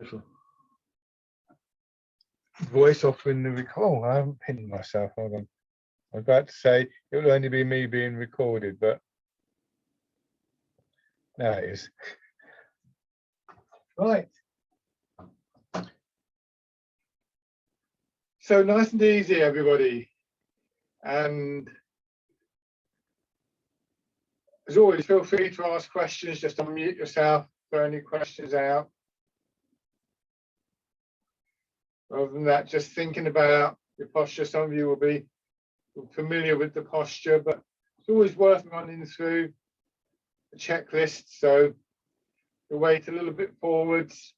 Little voice off in the record. Oh, I haven't pinned myself. Hold on. I'm about to say it will only be me being recorded, but now it is. Right. So nice and easy, everybody. And as always, feel free to ask questions. Just unmute yourself, throw any questions out. Other than that, just thinking about your posture. Some of you will be familiar with the posture, but it's always worth running through a checklist. So you weight a little bit forwards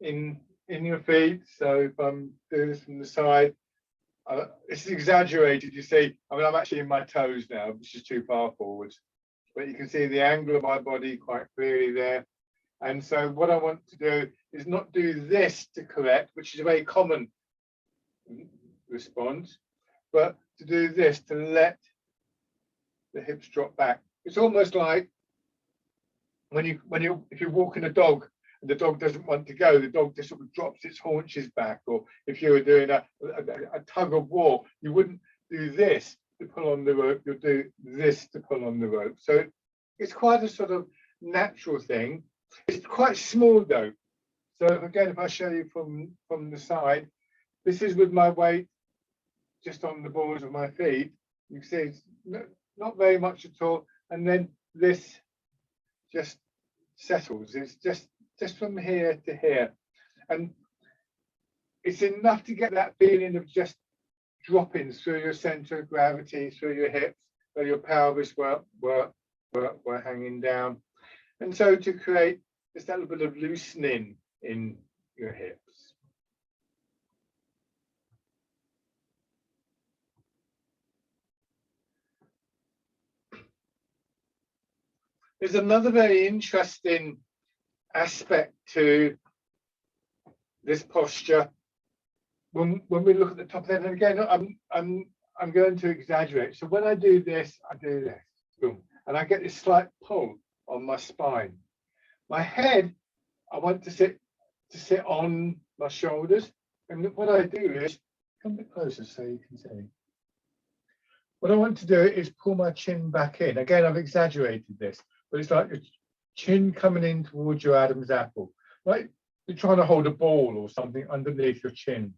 in your feet. So if I'm doing this from the side, it's exaggerated. You see, I mean, I'm actually in my toes now, which is too far forwards, but you can see the angle of my body quite clearly there. And so what I want to do is not do this to correct, which is a very common response, but to do this to let the hips drop back. It's almost like if you're walking a dog and the dog doesn't want to go, the dog just sort of drops its haunches back. Or if you were doing a tug of war, you wouldn't do this to pull on the rope, you'll do this to pull on the rope. So it's quite a sort of natural thing. It's quite small though. So again, if I show you from the side, this is with my weight just on the balls of my feet. You can see it's not very much at all. And then this just settles. It's just from here to here. And it's enough to get that feeling of just dropping through your center of gravity, through your hips, where your pelvis were hanging down. And so to create just a little bit of loosening in your hips. There's another very interesting aspect to this posture when we look at the top of it. And again, I'm going to exaggerate. So when I do this, boom, and I get this slight pull on my spine. My head, I want to sit on my shoulders, and what I do is come a bit closer so you can see. What I want to do is pull my chin back in. Again, I've exaggerated this, but it's like your chin coming in towards your Adam's apple, like you're trying to hold a ball or something underneath your chin.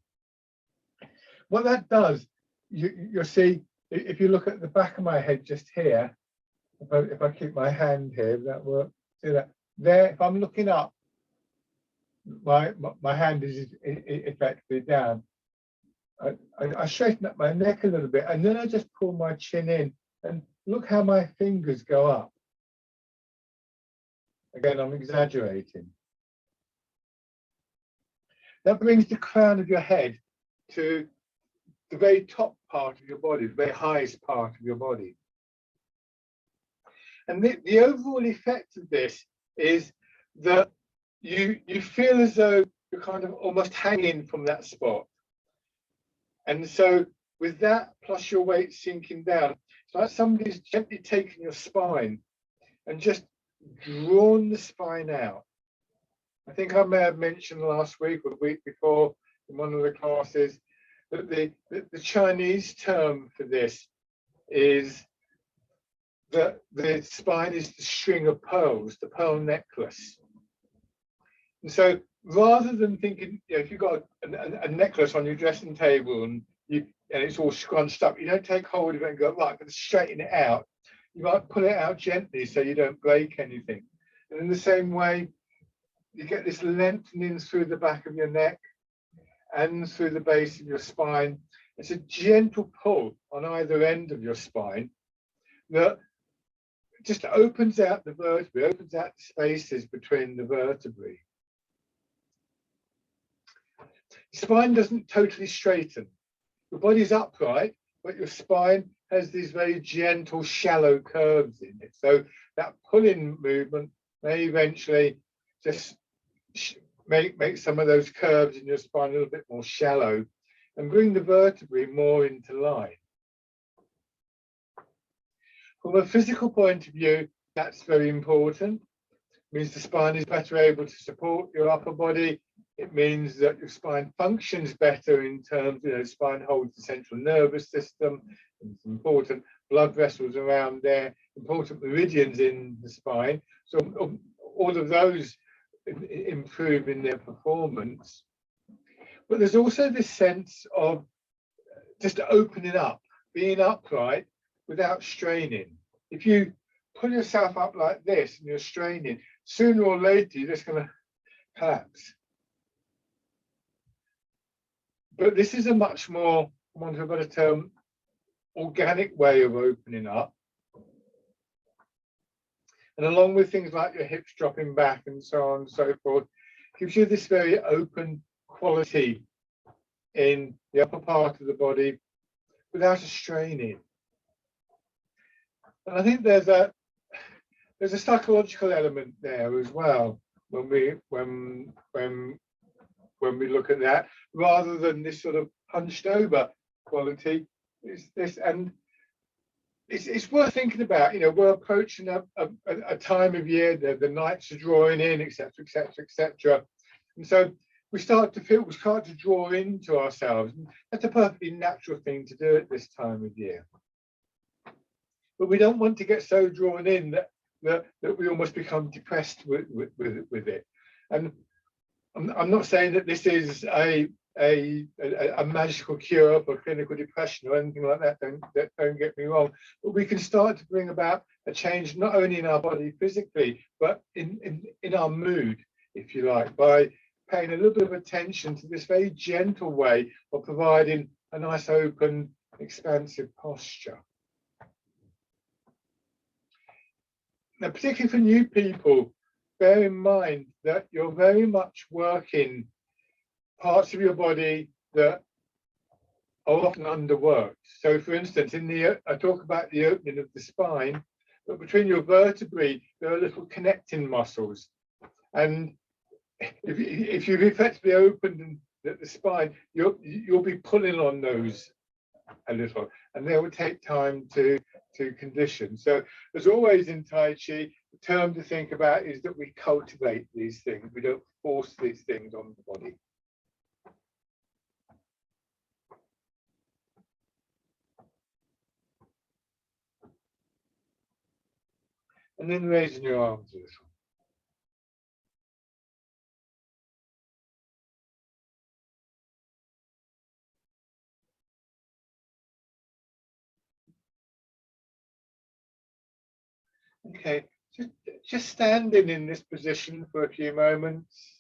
What that does, you'll see, if you look at the back of my head just here, if I keep my hand here, that work. See that? There, if I'm looking up, my hand is effectively down. I straighten up my neck a little bit, and then I just pull my chin in, and look how my fingers go up. Again, I'm exaggerating. That brings the crown of your head to the very top part of your body, the very highest part of your body. And the overall effect of this is that you feel as though you're kind of almost hanging from that spot. And so with that, plus your weight sinking down, it's like somebody's gently taken your spine and just drawn the spine out. I think I may have mentioned last week or the week before in one of the classes that the Chinese term for this is that the spine is the string of pearls, the pearl necklace. And so rather than thinking, you know, if you've got a necklace on your dressing table and it's all scrunched up, you don't take hold of it and go, right, I'm going to straighten it out. You might pull it out gently so you don't break anything. And in the same way, you get this lengthening through the back of your neck and through the base of your spine. It's a gentle pull on either end of your spine that just opens out the vertebrae, opens out the spaces between the vertebrae. The spine doesn't totally straighten. Your body's upright, but your spine has these very gentle, shallow curves in it. So that pulling movement may eventually just make some of those curves in your spine a little bit more shallow and bring the vertebrae more into line. From a physical point of view, that's very important. means the spine is better able to support your upper body. It means that your spine functions better in terms, spine holds the central nervous system. It's important blood vessels around there, important meridians in the spine. So all of those improve in their performance. But there's also this sense of just opening up, being upright without straining. If you pull yourself up like this and you're straining, sooner or later you're just going to collapse. But this is a much more, for want of a better term, organic way of opening up. And along with things like your hips dropping back and so on and so forth, gives you this very open quality in the upper part of the body without a straining. And I think there's a psychological element there as well when we look at that, rather than this sort of hunched over quality. It's worth thinking about. We're approaching a time of year, the nights are drawing in, etc., etc., etc. And so we start to draw into ourselves. And that's a perfectly natural thing to do at this time of year. But we don't want to get so drawn in that we almost become depressed with it. And I'm not saying that this is a magical cure for clinical depression or anything like that. Don't get me wrong. But we can start to bring about a change not only in our body physically, but in our mood, if you like, by paying a little bit of attention to this very gentle way of providing a nice, open, expansive posture. Now, particularly for new people, bear in mind that you're very much working parts of your body that are often underworked. So, for instance, I talk about the opening of the spine, but between your vertebrae, there are little connecting muscles. And if you've effectively opened the spine, you'll be pulling on those a little, and they will take time to condition. So as always in Tai Chi, the term to think about is that we cultivate these things. We don't force these things on the body. And then raising your arms a little. Okay, just standing in this position for a few moments.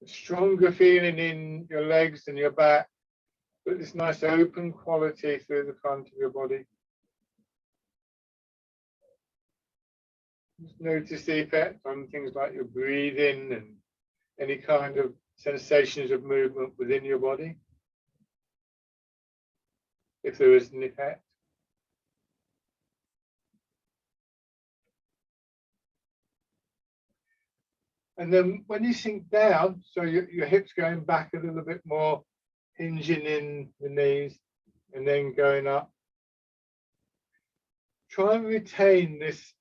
A stronger feeling in your legs and your back, but this nice open quality through the front of your body. Just notice the effect on things like your breathing and any kind of sensations of movement within your body, if there is an effect. And then when you sink down, so your hips going back a little bit more, hinging in the knees, and then going up, try and retain this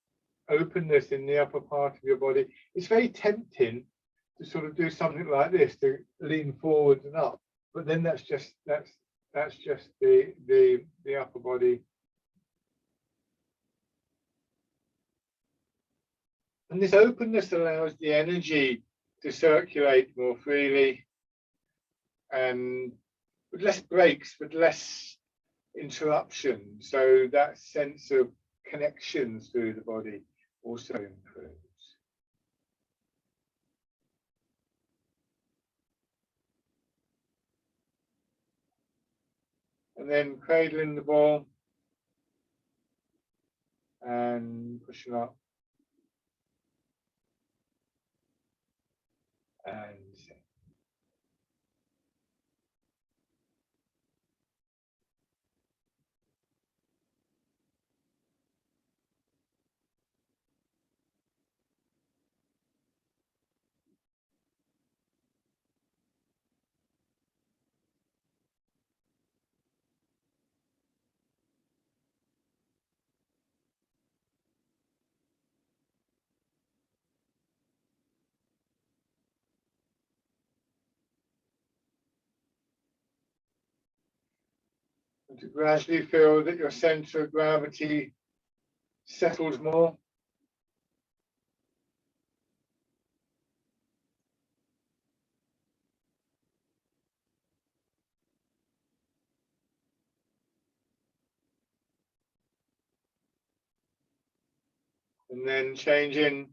openness in the upper part of your body. It's very tempting to sort of do something like this, to lean forward and up, but then that's just the upper body. And this openness allows the energy to circulate more freely and with less breaks, with less interruption. So that sense of connections through the body also improves. And then cradling the ball and pushing up. And And to gradually feel that your center of gravity settles more. And then changing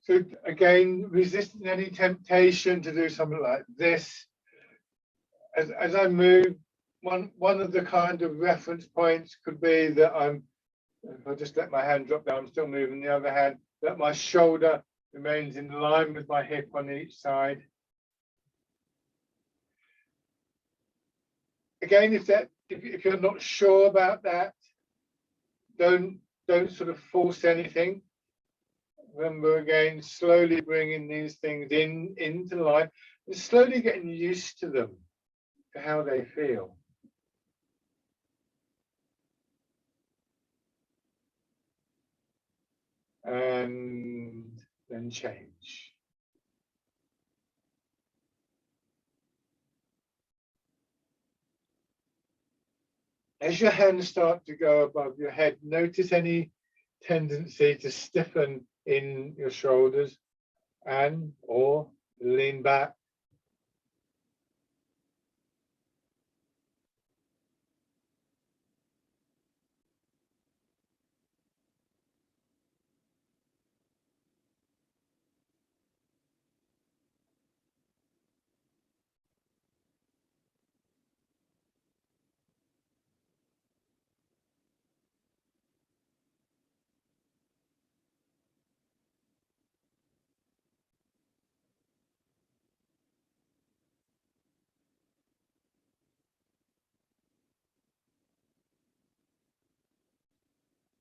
so again, resisting any temptation to do something like this. As I move, one of the kind of reference points could be that if I just let my hand drop down, I'm still moving the other hand, that my shoulder remains in line with my hip on each side. Again, if you're not sure about that, don't sort of force anything. Remember, again, slowly bringing these things into line and slowly getting used to them, to how they feel. And then change. As your hands start to go above your head, notice any tendency to stiffen in your shoulders or lean back.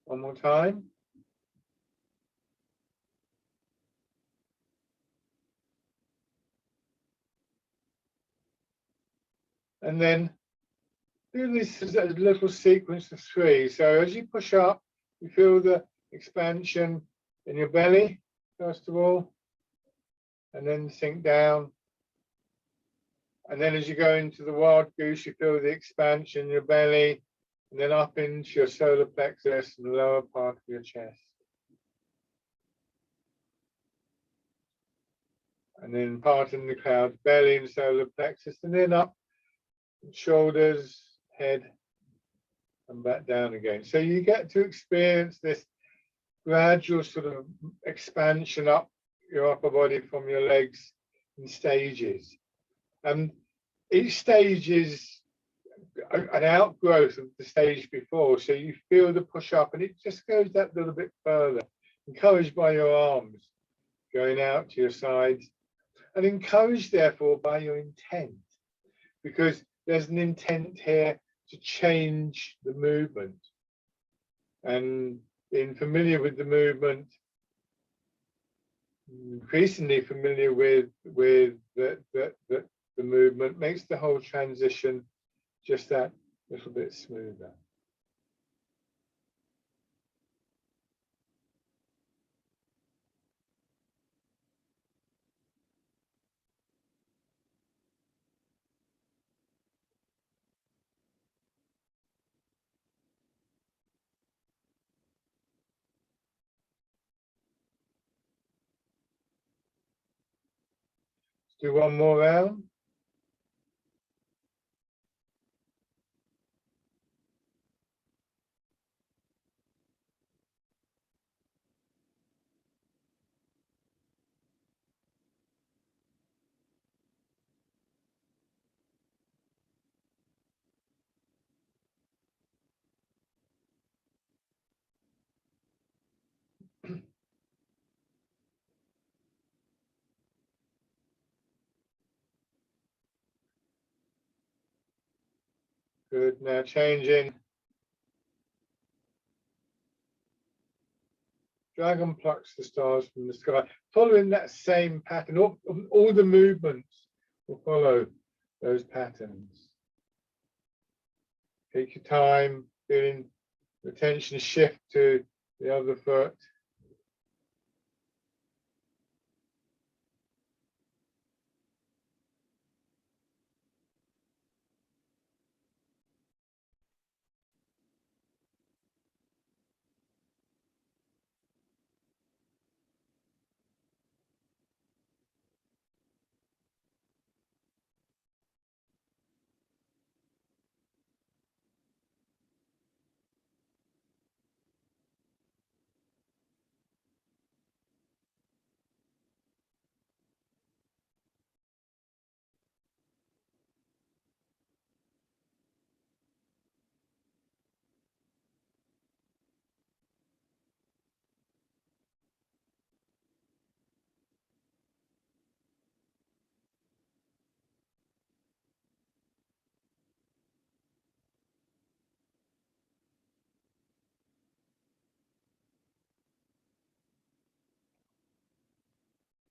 One more time. And then do this as a little sequence of 3. So as you push up, you feel the expansion in your belly, first of all, and then sink down. And then as you go into the wild goose, you feel the expansion in your belly, and then up into your solar plexus and the lower part of your chest. And then part in the clouds, belly and solar plexus, and then up, shoulders, head, and back down again. So you get to experience this gradual sort of expansion up your upper body from your legs in stages. And each stage is an outgrowth of the stage before. So you feel the push up and it just goes that little bit further, encouraged by your arms going out to your sides, and encouraged therefore by your intent, because there's an intent here to change the movement. And being familiar with the movement, increasingly familiar with the movement, makes the whole transition just that little bit smoother. Do one more round. Good. Now changing dragon plucks the stars from the sky, following that same pattern. All the movements will follow those patterns. Take your time, feeling the tension shift to the other foot.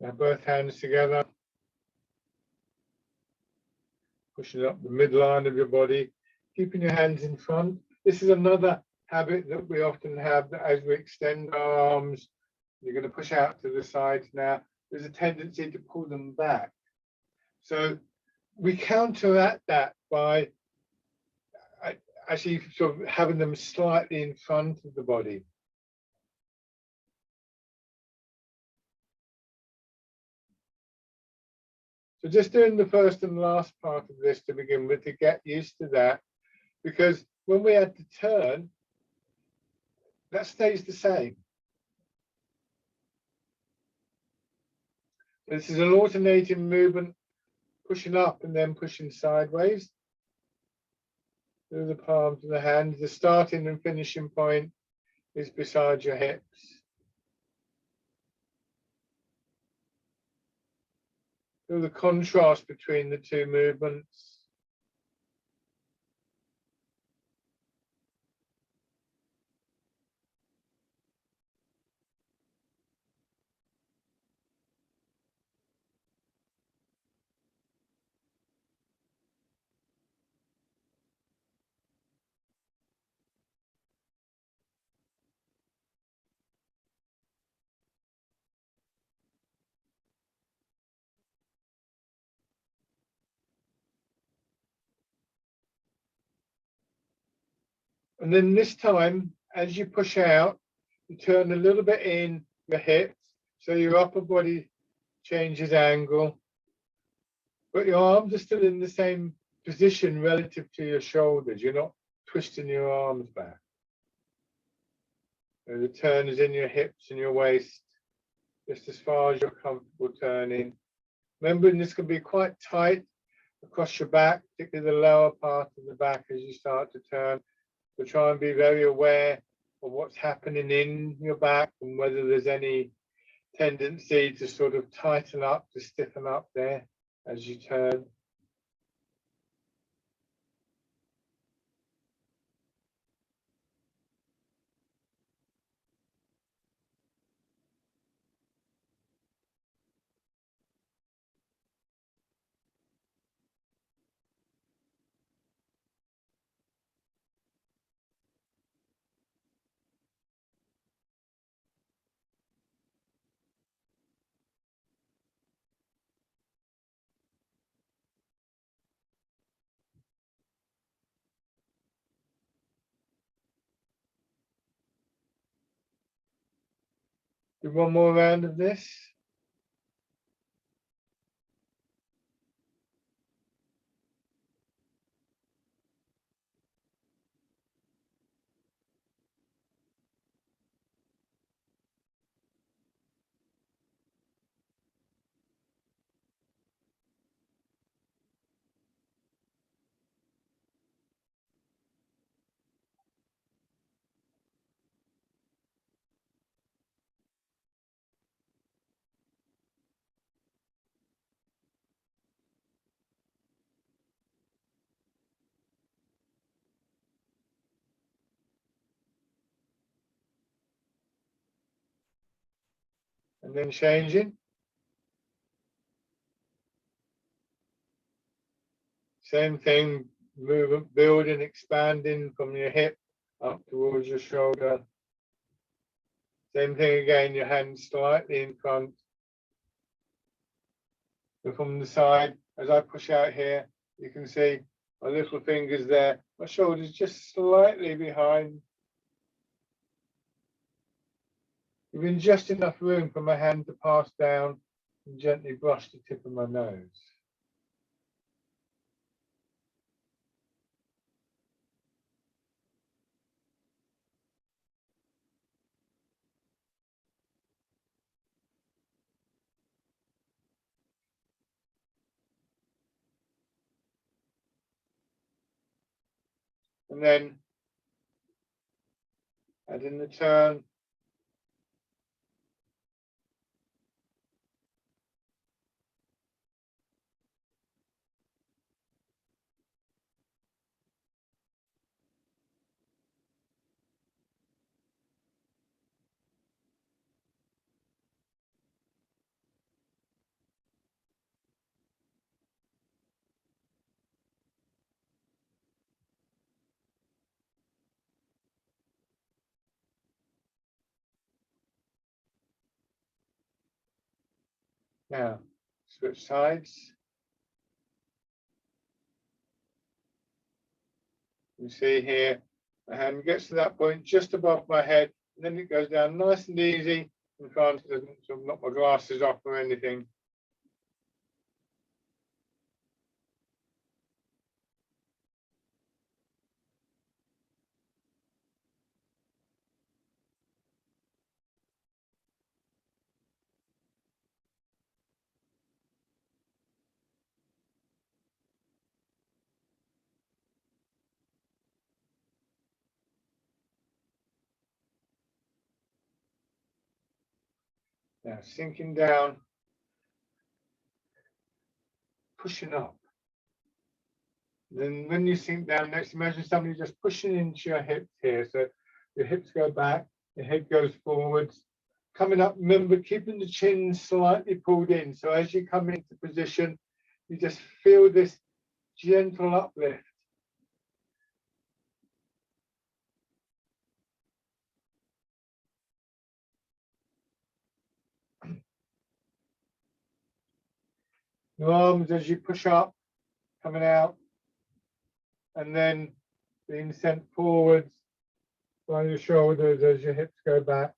Now both hands together, pushing up the midline of your body, keeping your hands in front. This is another habit that we often have, that as we extend our arms, you're going to push out to the sides now, there's a tendency to pull them back. So we counteract that by actually sort of having them slightly in front of the body. So just doing the first and last part of this to begin with, to get used to that, because when we add the turn, that stays the same. This is an alternating movement, pushing up and then pushing sideways through the palms of the hands. The starting and finishing point is beside your hips. Feel the contrast between the two movements. And then this time, as you push out, you turn a little bit in your hips, so your upper body changes angle, but your arms are still in the same position relative to your shoulders. You're not twisting your arms back. And the turn is in your hips and your waist, just as far as you're comfortable turning. Remembering this can be quite tight across your back, particularly the lower part of the back as you start to turn. So try and be very aware of what's happening in your back and whether there's any tendency to sort of tighten up, to stiffen up there as you turn. Do one more round of this. and then changing. Same thing, movement, building, expanding from your hip up towards your shoulder. Same thing again, your hands slightly in front. So from the side, as I push out here, you can see my little fingers there, my shoulders just slightly behind. Giving just enough room for my hand to pass down and gently brush the tip of my nose. And then adding the turn. Now, switch sides. You see here, my hand gets to that point just above my head, and then it goes down nice and easy in front. It doesn't sort of knock my glasses off or anything. Now, sinking down, pushing up. Then when you sink down next, imagine somebody just pushing into your hips here. So your hips go back, your head goes forwards. Coming up, remember, keeping the chin slightly pulled in. So as you come into position, you just feel this gentle uplift. Your arms as you push up, coming out, and then being sent forwards by your shoulders as your hips go back.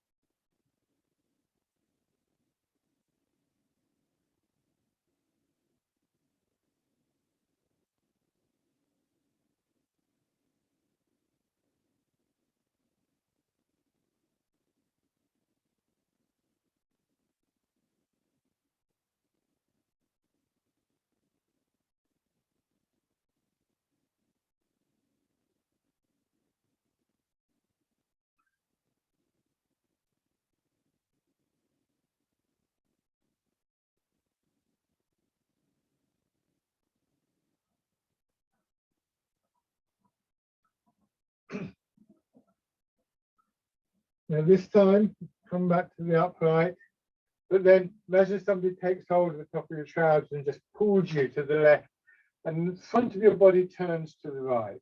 Now this time, come back to the upright, but then imagine somebody takes hold of the top of your trousers and just pulls you to the left, and the front of your body turns to the right.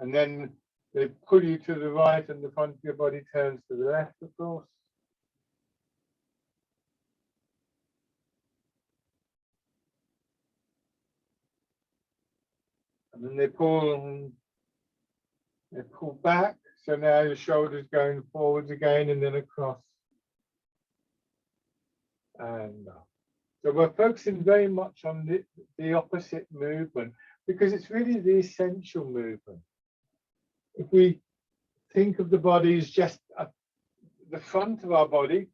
And then they pull you to the right and the front of your body turns to the left, of course. And then they pull back. So now your shoulders going forwards again and then across. And so we're focusing very much on the opposite movement because it's really the essential movement. If we think of the body as just the front of our body,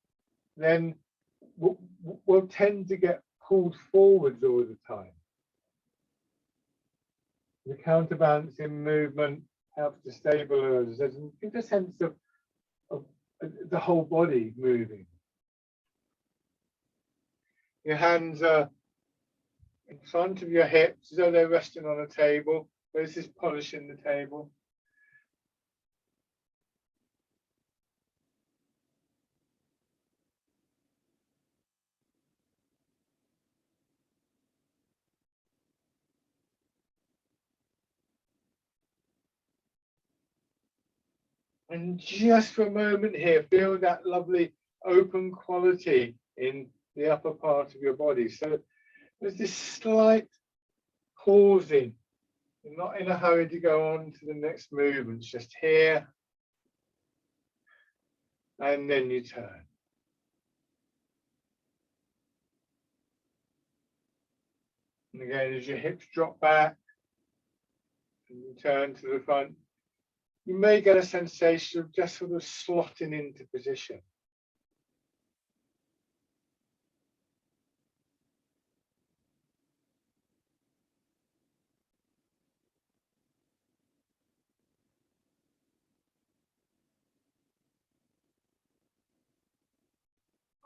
then we'll tend to get pulled forwards all the time. The counterbalancing movement helps to stabilize us and give a sense of the whole body moving. Your hands are in front of your hips as though they're resting on a table. This is polishing the table. And just for a moment here, feel that lovely open quality in the upper part of your body. So there's this slight pausing. You're not in a hurry to go on to the next movement, just here. And then you turn. And again, as your hips drop back, and you turn to the front, you may get a sensation of just sort of slotting into position.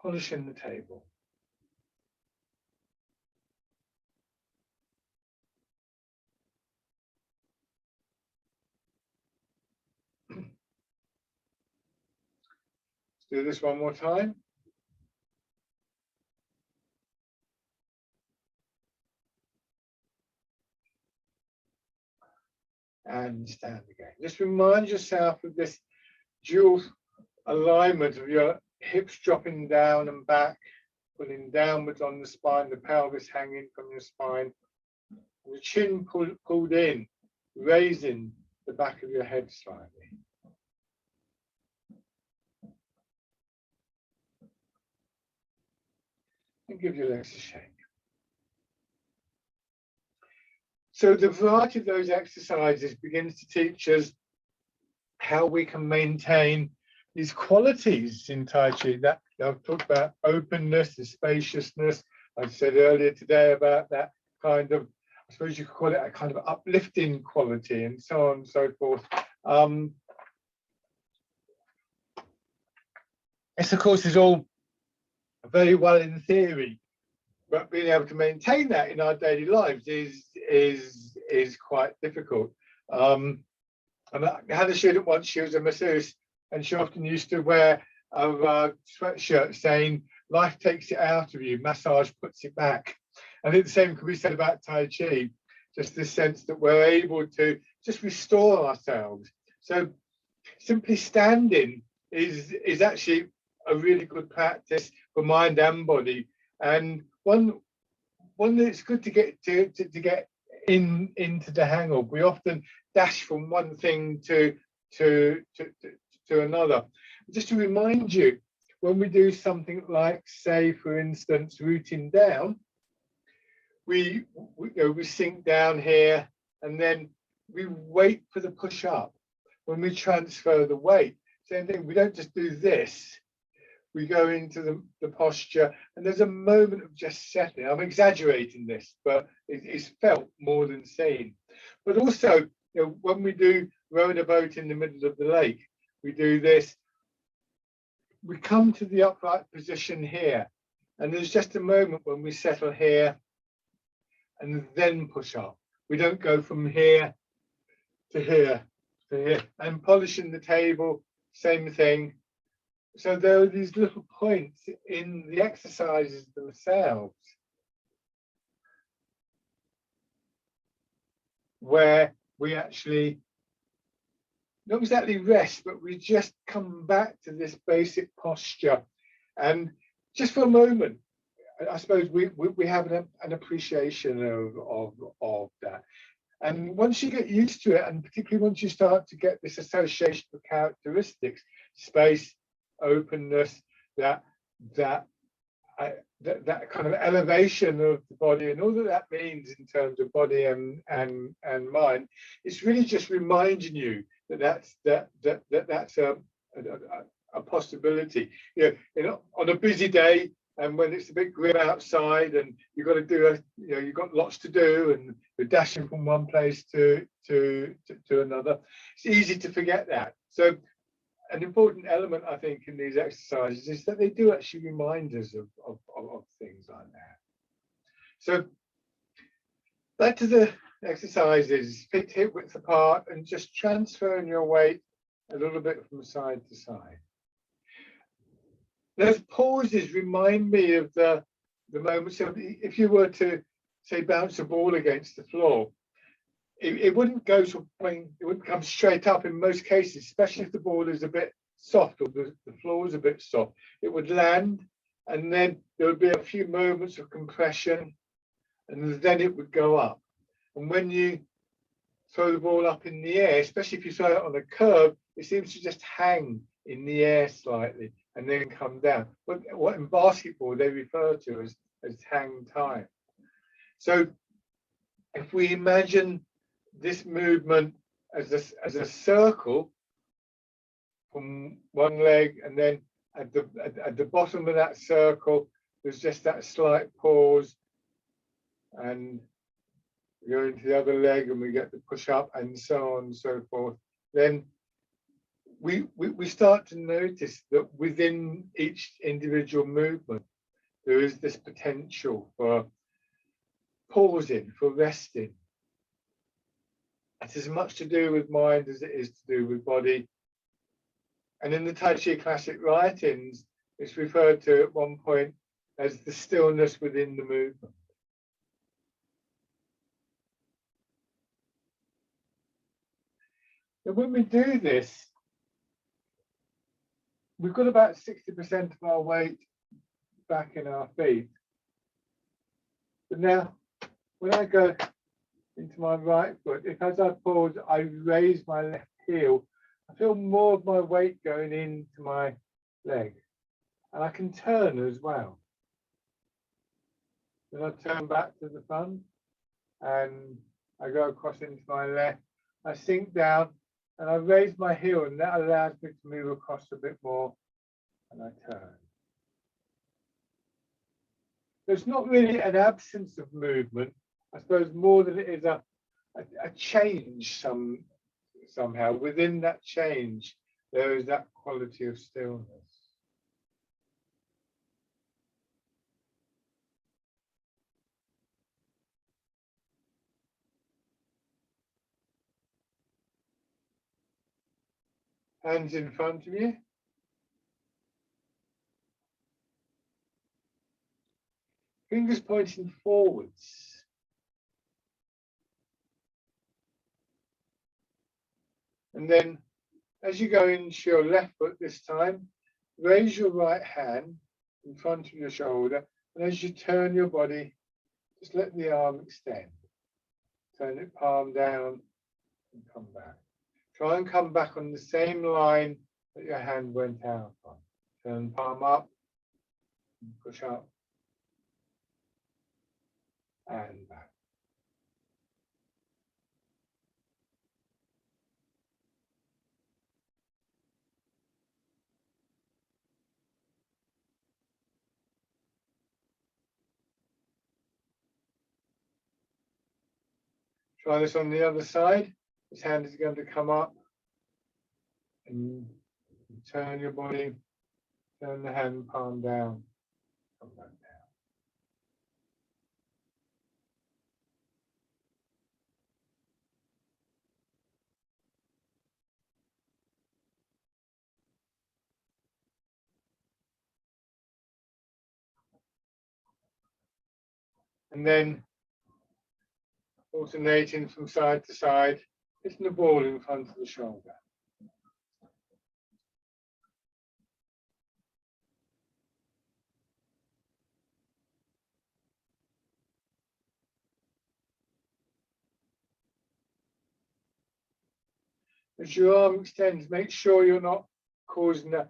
Polishing the table. Let's do this one more time. And stand again. Just remind yourself of this dual alignment of your hips dropping down and back, pulling downwards on the spine, the pelvis hanging from your spine, and the chin pulled in, raising the back of your head slightly. And give your legs a shake. So the variety of those exercises begins to teach us how we can maintain these qualities in Tai Chi. That I've talked about openness, the spaciousness. I said earlier today about that kind of, I suppose you could call it a kind of uplifting quality, and so on and so forth. This, of course, is all very well in theory, but being able to maintain that in our daily lives is quite difficult. And I had a student once, she was a masseuse, and she often used to wear a sweatshirt saying, "Life takes it out of you, massage puts it back." I think the same could be said about Tai Chi, just this sense that we're able to just restore ourselves. So simply standing is actually a really good practice for mind and body, and one that's good to get into the hang of. We often dash from one thing to another. Just to remind you, when we do something like, say, for instance, rooting down, we sink down here and then we wait for the push up. When we transfer the weight, same thing, we don't just do this. We go into the posture, and there's a moment of just settling. I'm exaggerating this, but it's felt more than seen. But also, when we do rowing a boat in the middle of the lake, we do this. We come to the upright position here, and there's just a moment when we settle here and then push up. We don't go from here to here to here. And polishing the table, same thing. So there are these little points in the exercises themselves where we actually not exactly rest, but we just come back to this basic posture. And just for a moment, I suppose we have an appreciation of that. And once you get used to it, and particularly once you start to get this association of characteristics, space, openness, that kind of elevation of the body, and all that means in terms of body and mind, it's really just reminding you that's a possibility. On a busy day, and when it's a bit grim outside, and you've got to do you've got lots to do, and you're dashing from one place to another, it's easy to forget that. So an important element, I think, in these exercises is that they do actually remind us of things like that. So back to the exercises, feet hip width apart, and just transferring your weight a little bit from side to side. Those pauses remind me of the moments of, if you were to, say, bounce a ball against the floor, it wouldn't go to a point, it wouldn't come straight up in most cases, especially if the ball is a bit soft or the floor is a bit soft. It would land, and then there would be a few moments of compression, and then it would go up. And when you throw the ball up in the air, especially if you throw it on a curve, it seems to just hang in the air slightly and then come down. What in basketball they refer to as hang time. So if we imagine this movement as a circle from one leg, and then at the bottom of that circle, there's just that slight pause, and we go into the other leg and we get the push up and so on and so forth, then we start to notice that within each individual movement, there is this potential for pausing, for resting. It is as much to do with mind as it is to do with body. And in the Tai Chi classic writings, it's referred to at one point as the stillness within the movement. And when we do this, we've got about 60% of our weight back in our feet. But now, when I go into my right foot, if as I pause, I raise my left heel, I feel more of my weight going into my leg. And I can turn as well. Then I turn back to the front and I go across into my left. I sink down and I raise my heel, and that allows me to move across a bit more, and I turn. There's not really an absence of movement, I suppose, more than it is a change somehow. Within that change, there is that quality of stillness. Hands in front of you. Fingers pointing forwards. And then as you go into your left foot this time, raise your right hand in front of your shoulder. And as you turn your body, just let the arm extend. Turn it palm down and come back. Try and come back on the same line that your hand went out on. Turn palm up, and push up, and back. Try this on the other side. This hand is going to come up and turn your body, turn the hand palm down, come back down. And then alternating from side to side, hitting the ball in front of the shoulder. As your arm extends, make sure you're not causing a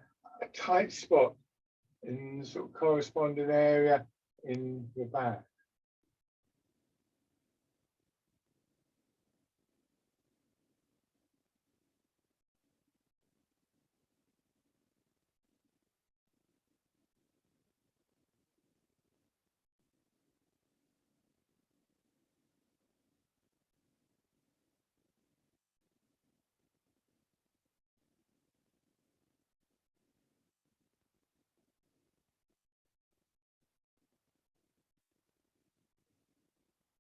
tight spot in the sort of corresponding area in your back.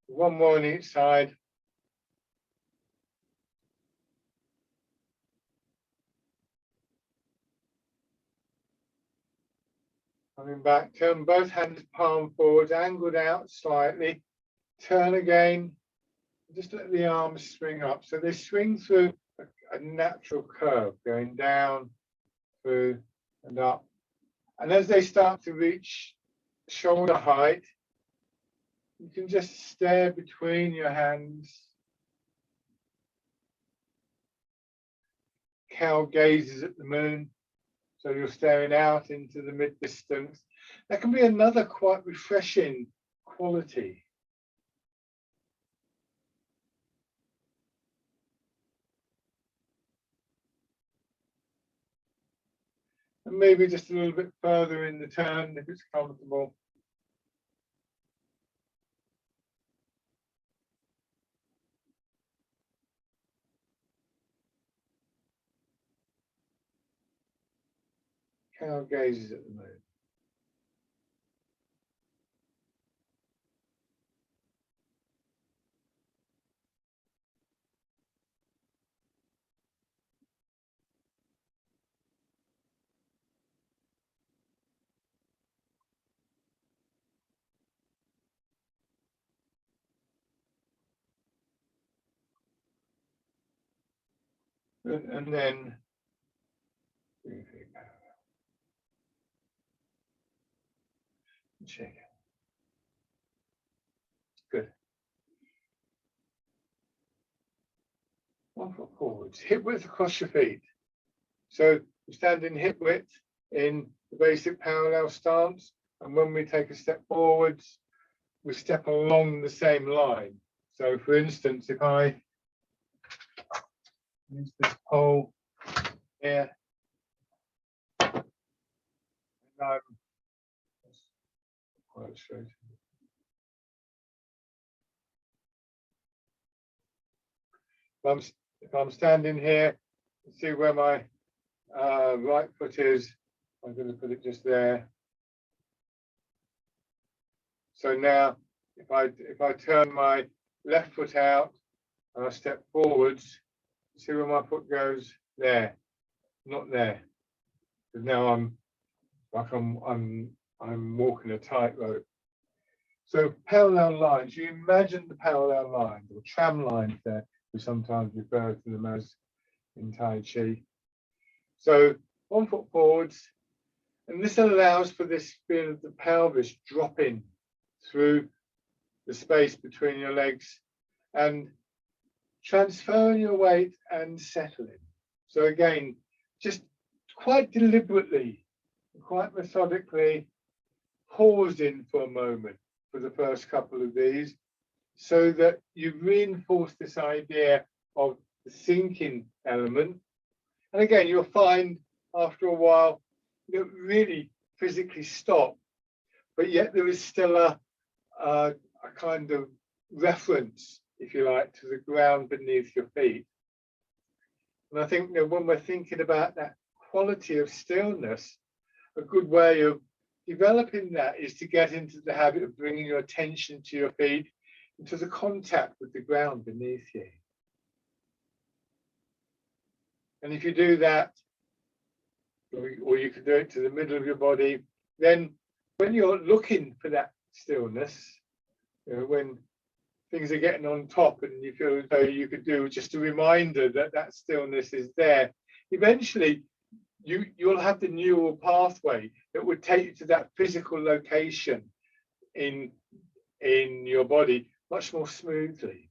One more on each side. Coming back, turn both hands palm forward, angled out slightly. Turn again. Just let the arms swing up. So they swing through a natural curve, going down, through, and up. And as they start to reach shoulder height, you can just stare between your hands. Cow gazes at the moon, so you're staring out into the mid-distance. That can be another quite refreshing quality. And maybe just a little bit further in the turn if it's comfortable. Cow gazes at the moon. And then check it. Good. 1 foot forwards, hip width across your feet. So you stand in hip width in the basic parallel stance, and when we take a step forwards, we step along the same line. So for instance, if I use this pole here, and I'm quite straight. If I'm standing here, see where my right foot is. I'm going to put it just there. So now, if I turn my left foot out and I step forwards, see where my foot goes? There, not there. Because now I'm walking a tightrope. So parallel lines. You imagine the parallel lines or tram lines there. We sometimes refer to them as in Tai Chi. So 1 foot forwards, and this allows for this feel of the pelvis dropping through the space between your legs and transferring your weight and settling. So again, just quite deliberately, quite methodically pausing for a moment for the first couple of these, so that you reinforce this idea of the sinking element. And again, you'll find after a while, you don't really physically stop, but yet there is still a kind of reference, if you like, to the ground beneath your feet. And I think, when we're thinking about that quality of stillness, a good way of developing that is to get into the habit of bringing your attention to your feet, into the contact with the ground beneath you. And if you do that, or you can do it to the middle of your body, then when you're looking for that stillness, when things are getting on top and you feel as though you could do just a reminder that that stillness is there, eventually you'll have the neural pathway that would take you to that physical location in your body much more smoothly.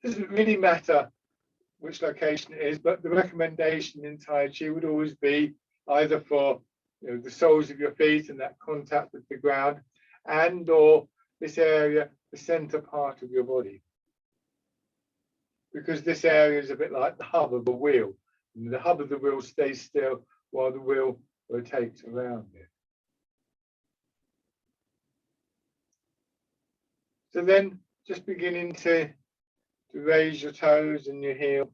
It doesn't really matter which location it is, but the recommendation in Tai Chi would always be either for the soles of your feet and that contact with the ground, and or this area, the center part of your body, because this area is a bit like the hub of a wheel. And the hub of the wheel stays still while the wheel rotates around it. So then just beginning to raise your toes and your heel.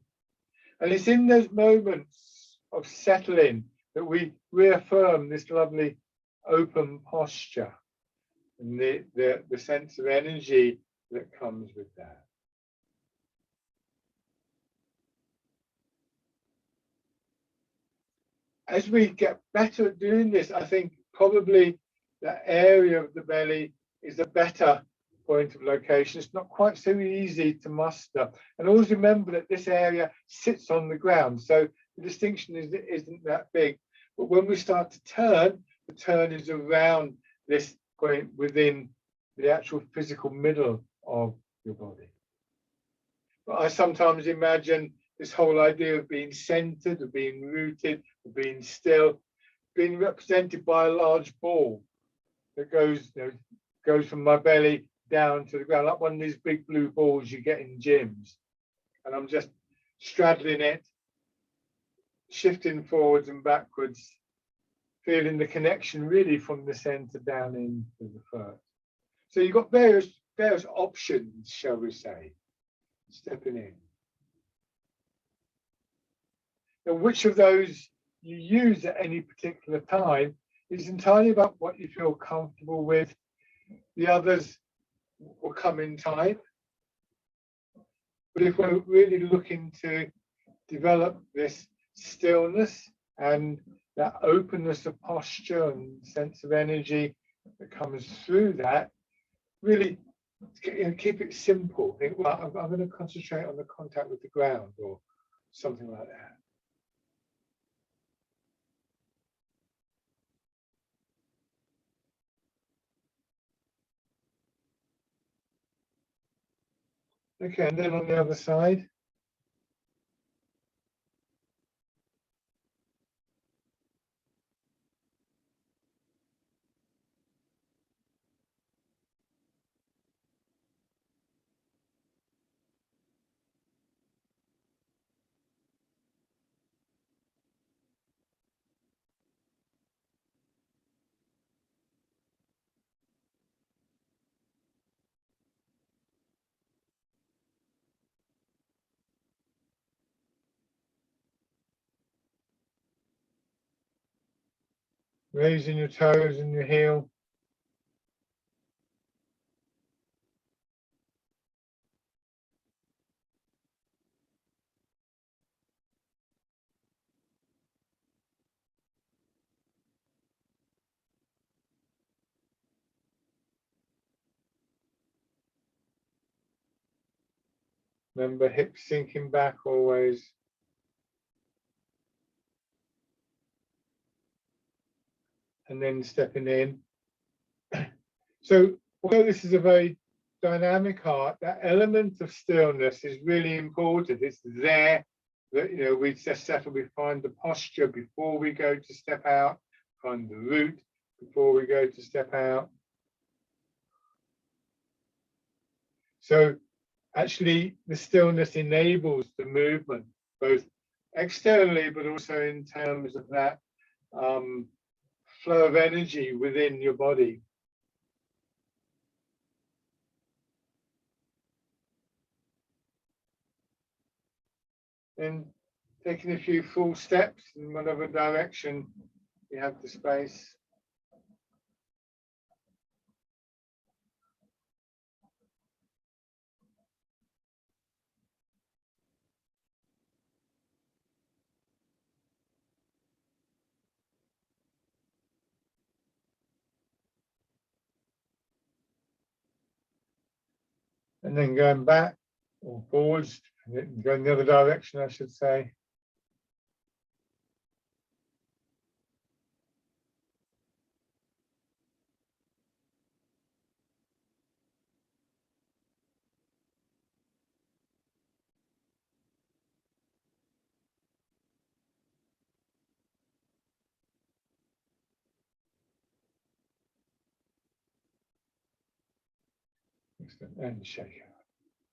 And it's in those moments of settling that we reaffirm this lovely open posture and the sense of energy that comes with that. As we get better at doing this, I think probably that area of the belly is a better point of location. It's not quite so easy to muster. And always remember that this area sits on the ground. So the distinction isn't that big. But when we start to turn, the turn is around this point within the actual physical middle of your body. But I sometimes imagine this whole idea of being centered, of being rooted, of being still, being represented by a large ball that goes, goes from my belly down to the ground, like one of these big blue balls you get in gyms. And I'm just straddling it, shifting forwards and backwards, feeling the connection really from the center down into the foot. So you've got various options, shall we say, stepping in. And which of those you use at any particular time is entirely about what you feel comfortable with. The others will come in time. But if we're really looking to develop this stillness and that openness of posture and sense of energy that comes through that, really keep it simple. Think, well, I'm going to concentrate on the contact with the ground or something like that. Okay, and then on the other side. Raising your toes and your heel. Remember, hips sinking back always. And then stepping in. So although this is a very dynamic art, that element of stillness is really important. It's there that we just settle, we find the posture before we go to step out, find the root before we go to step out. So actually the stillness enables the movement, both externally but also in terms of that flow of energy within your body. And taking a few full steps in whatever direction you have the space. And then going back or forwards, going the other direction, I should say. And shake out.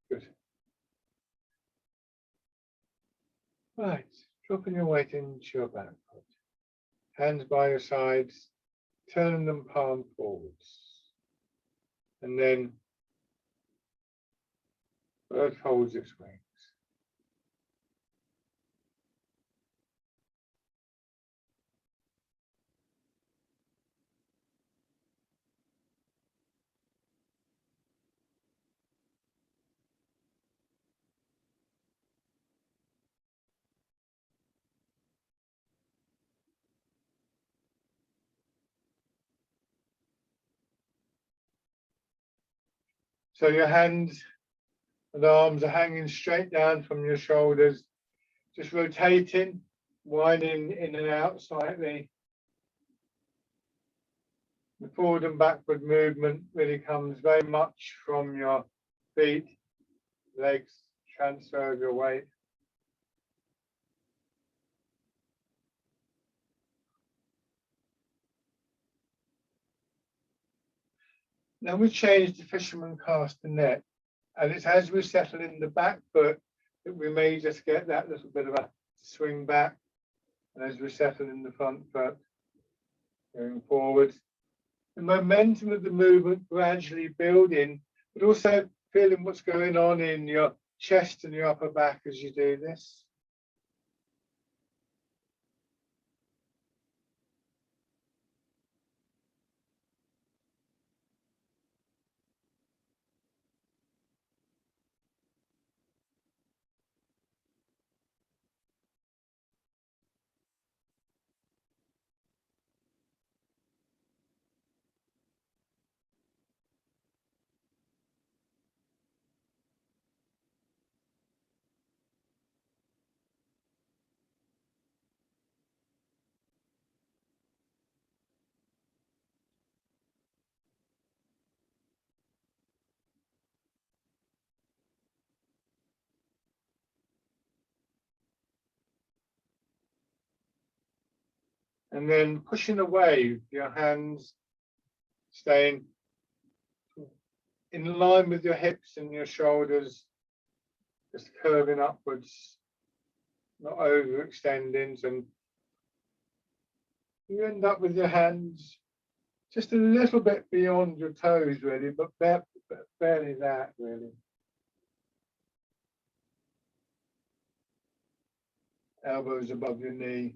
Good. Right, dropping your weight into your back foot. Hands by your sides, turning them palm forwards. And then bird folds its wings. So your hands and arms are hanging straight down from your shoulders, just rotating, winding in and out slightly. The forward and backward movement really comes very much from your feet, legs, transfer of your weight. Now we change the fisherman castanet, and it's as we settle in the back foot that we may just get that little bit of a swing back, and as we settle in the front foot, going forward, the momentum of the movement gradually building, but also feeling what's going on in your chest and your upper back as you do this. And then pushing away, your hands staying in line with your hips and your shoulders, just curving upwards, not overextending. And you end up with your hands just a little bit beyond your toes, really, but barely that, really. Elbows above your knee.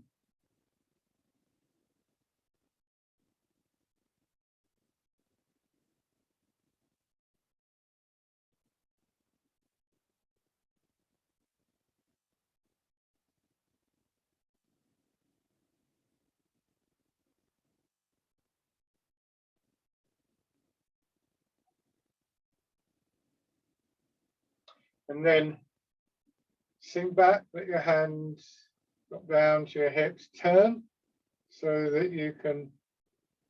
And then sink back, let your hands drop down to your hips, turn so that you can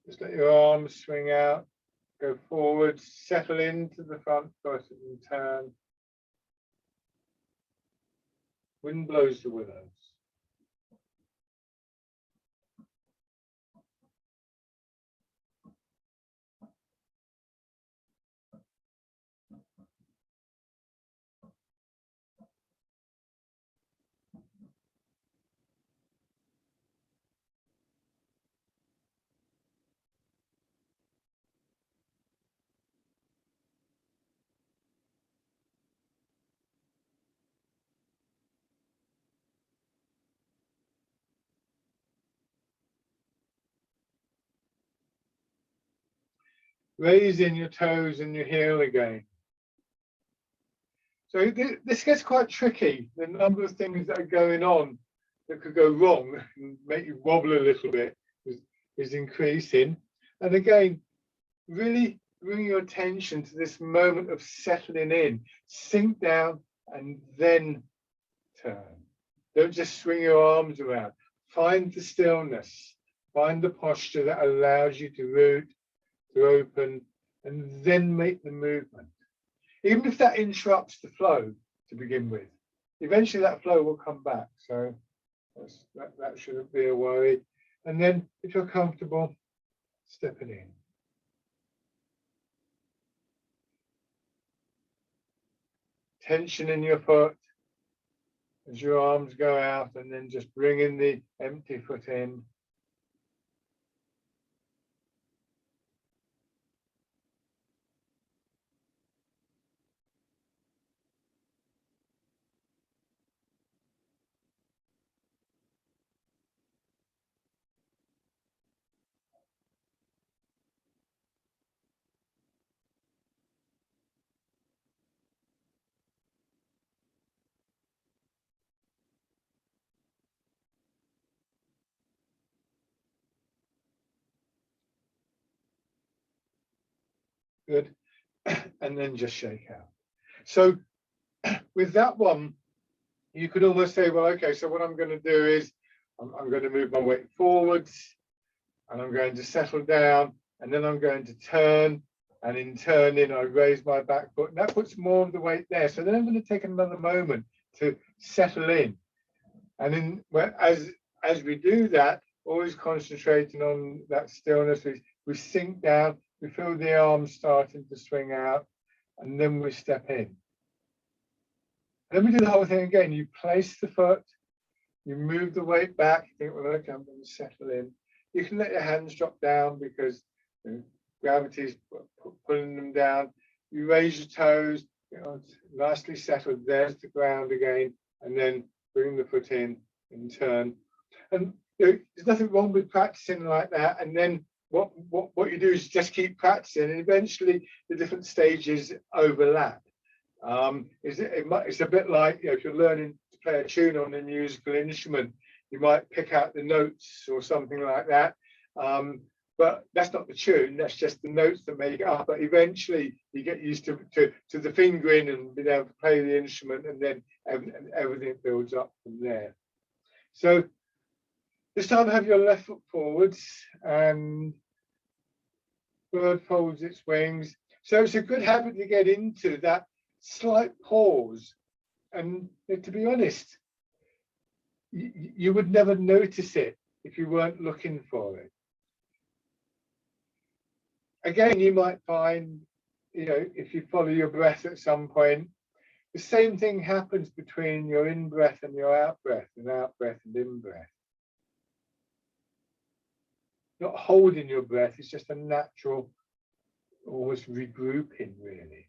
just let your arms swing out, go forward, settle into the front foot and turn. Wind blows the willows. Raising your toes and your heel again. So this gets quite tricky. The number of things that are going on that could go wrong and make you wobble a little bit is increasing. And again, really bring your attention to this moment of settling in. Sink down and then turn. Don't just swing your arms around. Find the stillness. Find the posture that allows you to root, to open, and then make the movement. Even if that interrupts the flow to begin with, eventually that flow will come back. So that shouldn't be a worry. And then if you're comfortable, stepping in. Tension in your foot as your arms go out, and then just bringing the empty foot in. Good. and then just shake out. So with that one, you could almost say, well, okay, so what I'm going to do is I'm going to move my weight forwards, and I'm going to settle down, and then I'm going to turn, and in turning, I raise my back foot. And that puts more of the weight there. So then I'm going to take another moment to settle in. And then as we do that, always concentrating on that stillness, we sink down, we feel the arms starting to swing out, and then we step in. Then we do the whole thing again. You place the foot, you move the weight back, you think, well, okay, I'm going to settle in. You can let your hands drop down because gravity is pulling them down. You raise your toes, nicely settled. There's the ground again, and then bring the foot in and turn. And there's nothing wrong with practicing like that. And then what you do is just keep practicing, and eventually the different stages overlap. It's a bit like, if you're learning to play a tune on a musical instrument, you might pick out the notes or something like that. But that's not the tune, that's just the notes that make it up. But eventually you get used to the fingering and being able to play the instrument, and then everything builds up from there. So this time have your left foot forwards, and bird folds its wings. So it's a good habit to get into that slight pause. And to be honest, you would never notice it if you weren't looking for it. Again, you might find, if you follow your breath at some point, the same thing happens between your in-breath and your out-breath, and out-breath and in-breath. Not holding your breath, it's just a natural, almost regrouping, really.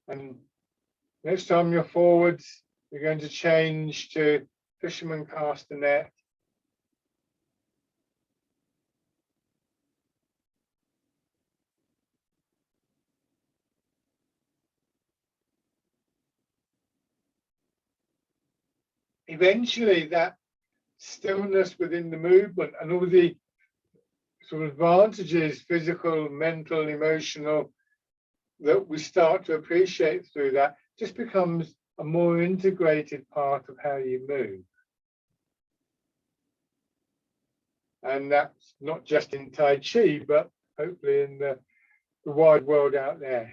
And next time you're forwards, you're going to change to fisherman castanet. Eventually, that stillness within the movement and all the sort of advantages, physical, mental, emotional, that we start to appreciate through that, just becomes a more integrated part of how you move. And that's not just in Tai Chi, but hopefully in the wide world out there.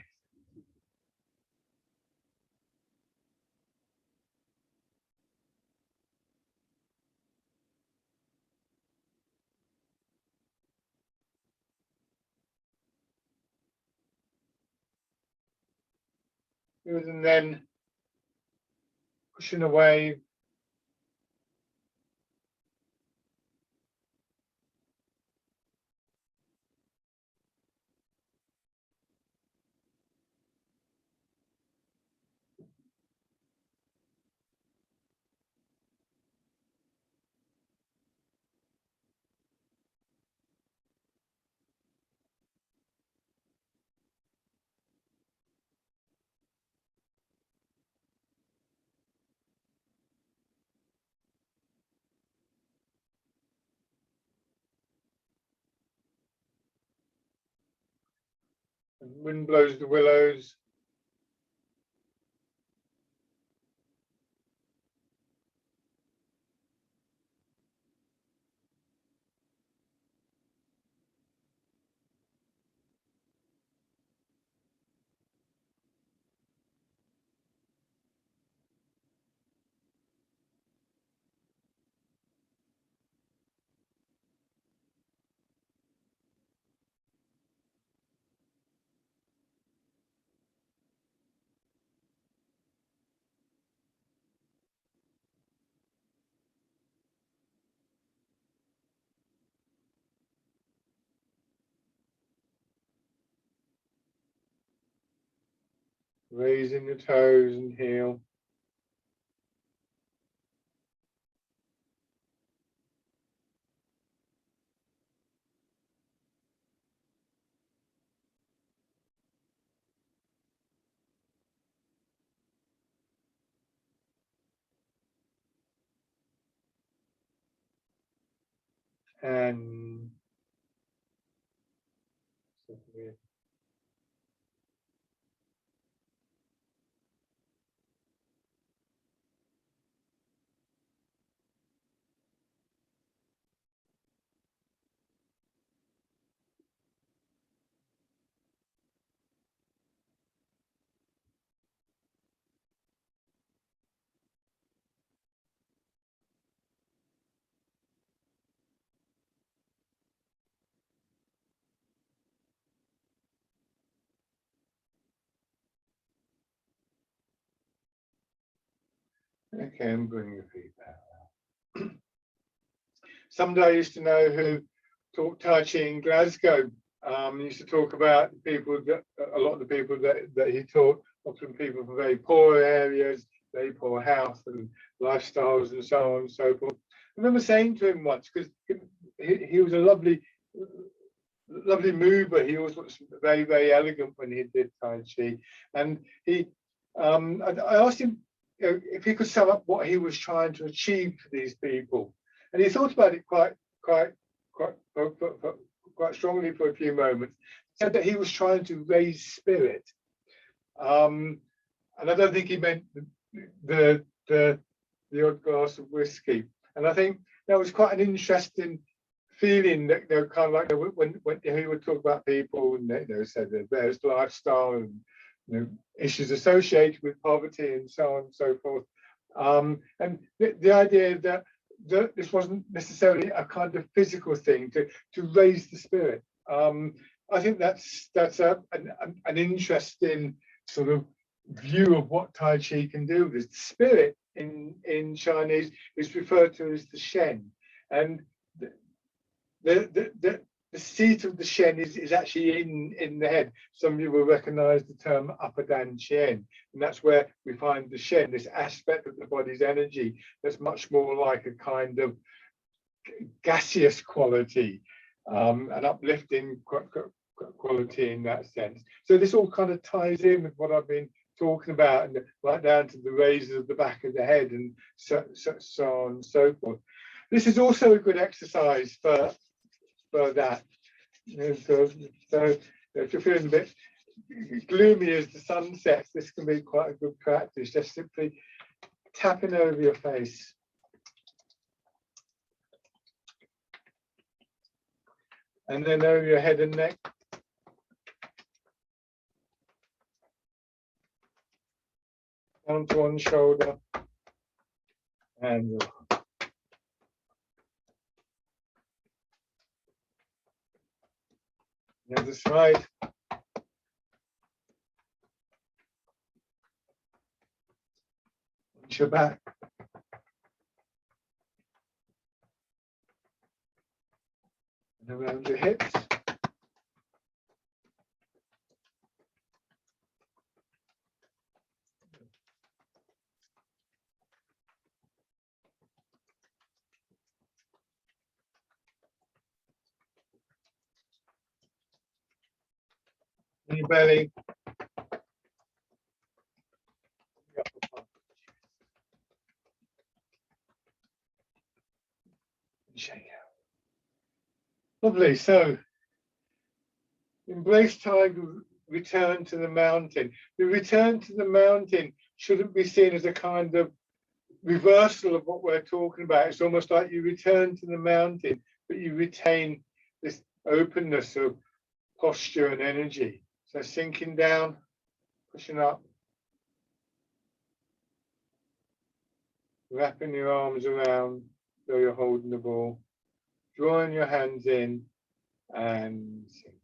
And then pushing away. Wind blows the willows. Raising the toes and heel. And okay, and bring your feet back. Somebody I used to know who taught Tai Chi in Glasgow. He used to talk about people that a lot of the people that he taught, often people from very poor areas, very poor health and lifestyles and so on and so forth. I remember saying to him once, because he was a lovely mover. He always was very, very elegant when he did Tai Chi. And I asked him, you know, if he could sum up what he was trying to achieve for these people. And he thought about it quite strongly for a few moments. Said that he was trying to raise spirit. And I don't think he meant the odd glass of whiskey. And I think that was quite an interesting feeling, that, you know, kind of like, you know, when he would talk about people and, you know, said their various lifestyle and, you know, issues associated with poverty and so on and so forth. And the idea that this wasn't necessarily a kind of physical thing to raise the spirit. I think that's an interesting sort of view of what Tai Chi can do. The spirit in Chinese is referred to as the Shen, and the seat of the Shen is actually in the head. Some of you will recognize the term Upper Dan Qian, and that's where we find the Shen, this aspect of the body's energy that's much more like a kind of gaseous quality, an uplifting quality in that sense. So this all kind of ties in with what I've been talking about, and right down to the raises of the back of the head and so on and so forth. This is also a good exercise for that. So if you're feeling a bit gloomy as the sun sets, this can be quite a good practice. Just simply tapping over your face. And then over your head and neck. Down to one shoulder. And the other side. Onto your back. And around your hips. In your belly. Shake out. Lovely. So, embrace tiger, return to the mountain. The return to the mountain shouldn't be seen as a kind of reversal of what we're talking about. It's almost like you return to the mountain, but you retain this openness of posture and energy. So sinking down, pushing up, wrapping your arms around though you're holding the ball, drawing your hands in and sinking.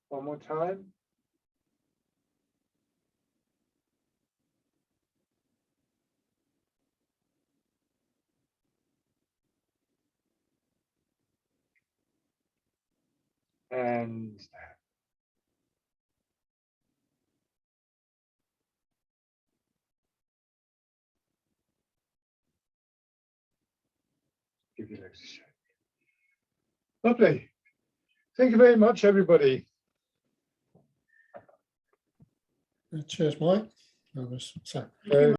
One more time. And give your legs a shake. Lovely. Thank you very much, everybody. Cheers, Mike. That was so. Very